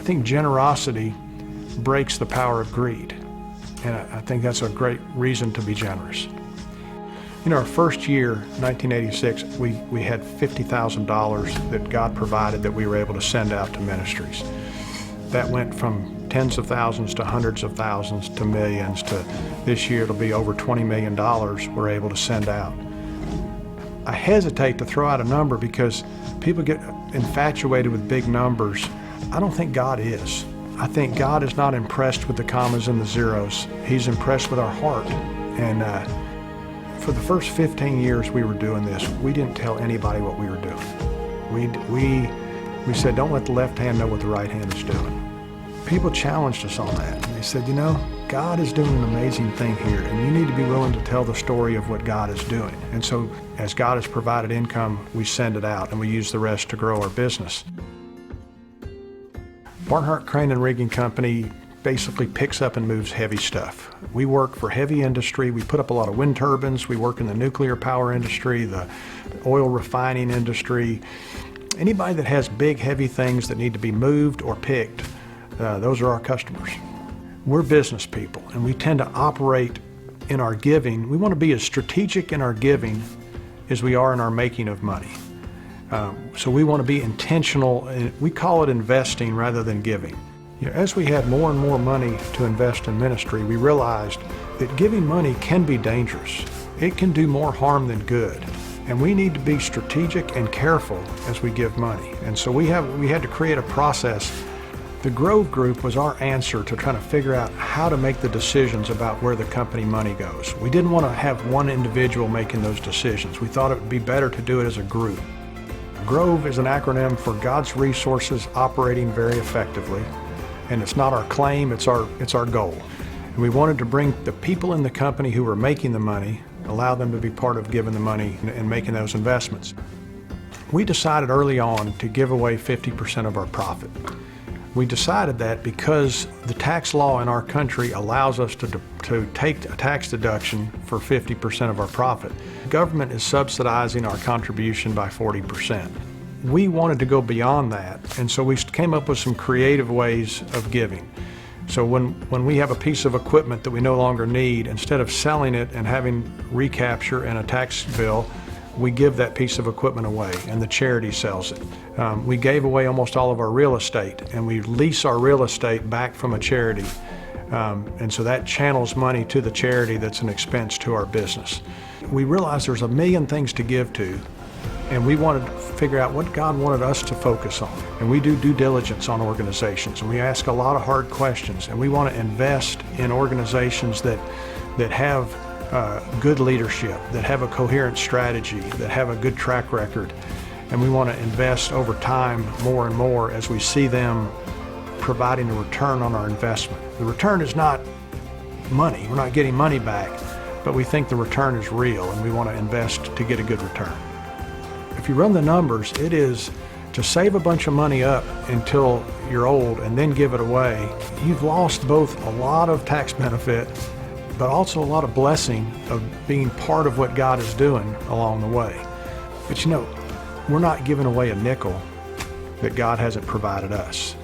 I think generosity breaks the power of greed. And I think that's a great reason to be generous. Our first year, 1986, we had $50,000 that God provided that we were able to send out to ministries. That went from tens of thousands to hundreds of thousands to millions to this year it'll be over $20 million we're able to send out. I hesitate to throw out a number because people get infatuated with big numbers. I don't think God is. I think God is not impressed with the commas and the zeros. He's impressed with our heart. And for the first 15 years we were doing this, we didn't tell anybody what we were doing. We said, don't let the left hand know what the right hand is doing. People challenged us on that. And they said, God is doing an amazing thing here, and you need to be willing to tell the story of what God is doing. And so as God has provided income, we send it out, and we use the rest to grow our business. Barnhart Crane and Rigging Company basically picks up and moves heavy stuff. We work for heavy industry. We put up a lot of wind turbines. We work in the nuclear power industry, the oil refining industry. Anybody that has big, heavy things that need to be moved or picked, those are our customers. We're business people, and we tend to operate in our giving. We want to be as strategic in our giving as we are in our making of money. So we want to be intentional. We call it investing rather than giving. As we had more and more money to invest in ministry, we realized that giving money can be dangerous. It can do more harm than good. And we need to be strategic and careful as we give money. And so we had to create a process. The Grove Group was our answer to trying to figure out how to make the decisions about where the company money goes. We didn't want to have one individual making those decisions. We thought it would be better to do it as a group. Grove is an acronym for God's resources operating very effectively. And it's not our claim, it's our goal. And we wanted to bring the people in the company who were making the money, allow them to be part of giving the money and making those investments. We decided early on to give away 50% of our profit. We decided that because the tax law in our country allows us to take a tax deduction for 50% of our profit. The government is subsidizing our contribution by 40%. We wanted to go beyond that, and so we came up with some creative ways of giving. So when we have a piece of equipment that we no longer need, instead of selling it and having recapture and a tax bill, we give that piece of equipment away and the charity sells it. We gave away almost all of our real estate, and we lease our real estate back from a charity. And so that channels money to the charity that's an expense to our business. We realized there's a million things to give to, and we wanted to figure out what God wanted us to focus on. And we do due diligence on organizations, and we ask a lot of hard questions, and we want to invest in organizations that have good leadership, that have a coherent strategy, that have a good track record. And we want to invest over time more and more as we see them providing a return on our investment. The return is not money. We're not getting money back, but we think the return is real, and we want to invest to get a good return. If you run the numbers, it is to save a bunch of money up until you're old and then give it away. You've lost both a lot of tax benefit, but also a lot of blessing of being part of what God is doing along the way. But we're not giving away a nickel that God hasn't provided us.